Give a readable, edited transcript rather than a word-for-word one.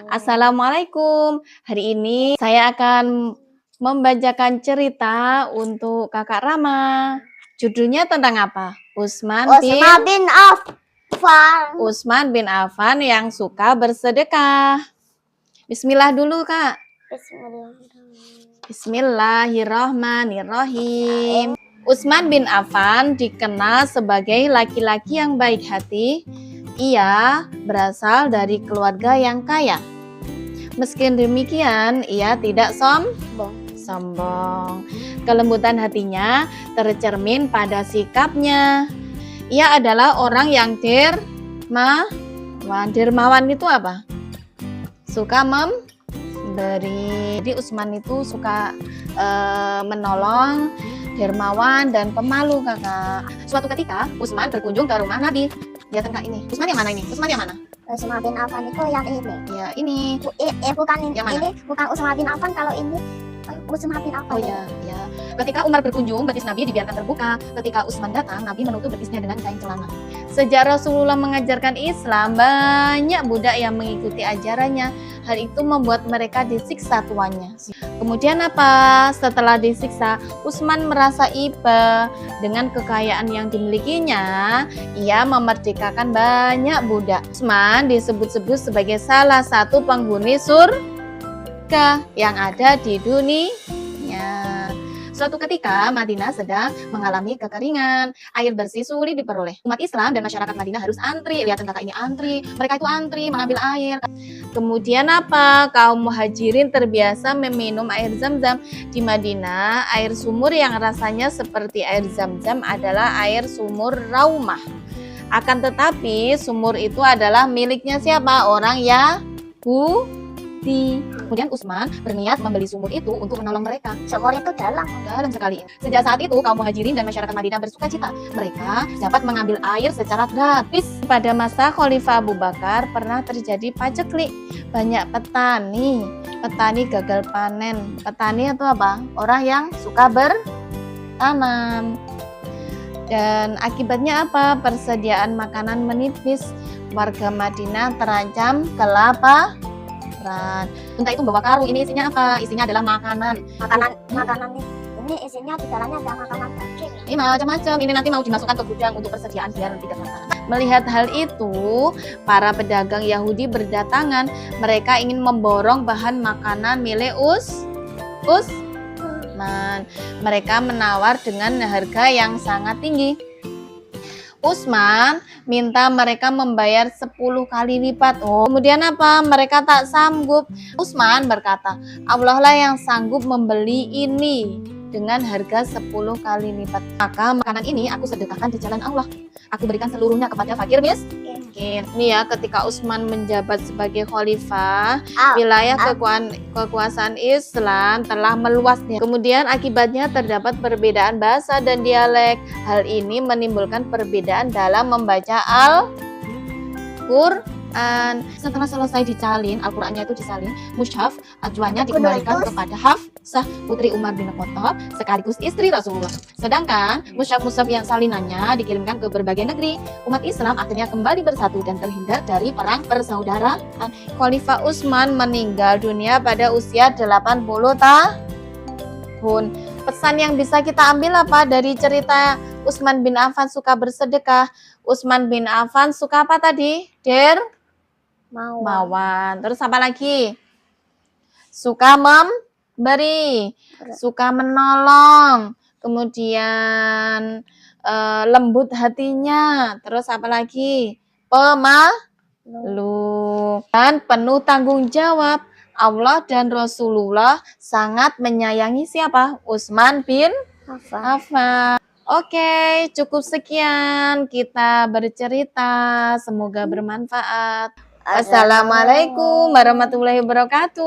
Assalamualaikum. Hari ini saya akan membacakan cerita untuk Kakak Rama. Judulnya tentang apa? Usman bin Affan yang suka bersedekah. Bismillah dulu, Kak. Bismillahirrahmanirrahim. Usman bin Affan dikenal sebagai laki-laki yang baik hati. Ia berasal dari keluarga yang kaya. Meski demikian, ia tidak sombong. Kelembutan hatinya tercermin pada sikapnya. Ia adalah orang yang dermawan. Dermawan itu apa? Suka memberi. Jadi Usman itu suka menolong, dermawan dan pemalu, Kakak. Suatu ketika Usman berkunjung ke rumah Nabi. Lihat Kak ini. Usman yang mana ini? Usman yang mana? Usman bin Affan itu yang ini. Ya, ini. Bukan ini. Yang mana? Ini bukan Usman bin Affan, kalau ini Usman bin Affan. Oh ya. Ketika Umar berkunjung, betis Nabi dibiarkan terbuka. Ketika Usman datang, Nabi menutup betisnya dengan kain celana. Sejak Rasulullah mengajarkan Islam, banyak budak yang mengikuti ajarannya. Hal itu membuat mereka disiksa tuannya. Kemudian apa? Setelah disiksa, Usman merasa iba dengan kekayaan yang dimilikinya. Ia memerdekakan banyak budak. Usman disebut-sebut sebagai salah satu penghuni surga yang ada di dunia. Suatu ketika Madinah sedang mengalami kekeringan, air bersih sulit diperoleh. Umat Islam dan masyarakat Madinah harus antri. Lihat Kakak ini antri, mereka itu antri mengambil air. Kemudian apa? Kaum muhajirin terbiasa meminum air zam-zam. Di Madinah, air sumur yang rasanya seperti air zam-zam adalah air sumur Raumah. Akan tetapi sumur itu adalah miliknya siapa? Orang Yahudi. Kemudian Usman berniat membeli sumur itu untuk menolong mereka. Sumur itu dalam sekali. Sejak saat itu kaum muhajirin dan masyarakat Madinah bersuka cita. Mereka dapat mengambil air secara gratis. Pada masa Khalifah Abu Bakar pernah terjadi paceklik. Banyak petani gagal panen. Petani itu apa? Orang yang suka bertanam. Dan akibatnya apa? Persediaan makanan menipis. Warga Madinah terancam kelaparan. Entah itu bawa karung, ini isinya apa? Isinya adalah makanan ini isinya di dalamnya ada makanan daging. Ini macam-macam. Ini nanti mau dimasukkan ke gudang untuk persediaan biar tidak makan. Melihat hal itu, para pedagang Yahudi berdatangan. Mereka ingin memborong bahan makanan milik Usman. Mereka menawar dengan harga yang sangat tinggi. Usman minta mereka membayar 10 kali lipat. Kemudian apa? Mereka tak sanggup. Usman berkata, Allah lah yang sanggup membeli ini dengan harga 10 kali lipat. Maka makanan ini aku sedekahkan di jalan Allah. Aku berikan seluruhnya kepada fakir miskin. Ini ya, ketika Usman menjabat sebagai khalifah, wilayah kekuasaan Islam telah meluas. Kemudian akibatnya terdapat perbedaan bahasa dan dialek. Hal ini menimbulkan perbedaan dalam membaca Al-Qur'an. Setelah selesai disalin, Al-Qur'annya itu disalin, mushaf acuannya dikembalikan kepada Hafsah putri Umar bin Khattab sekaligus istri Rasulullah. Sedangkan mushaf-mushaf yang salinannya dikirimkan ke berbagai negeri. Umat Islam akhirnya kembali bersatu dan terhindar dari perang persaudaraan. Khalifah Utsman meninggal dunia pada usia 80 tahun. Pesan yang bisa kita ambil apa dari cerita Usman bin Affan suka bersedekah? Usman bin Affan suka apa tadi? Dermawan. Terus apa lagi? Suka memberi, suka menolong, kemudian lembut hatinya. Terus apa lagi? Pemalu dan penuh tanggung jawab. Allah dan Rasulullah sangat menyayangi siapa? Usman bin Affan. Oke, cukup sekian kita bercerita. Semoga bermanfaat. Assalamualaikum warahmatullahi wabarakatuh.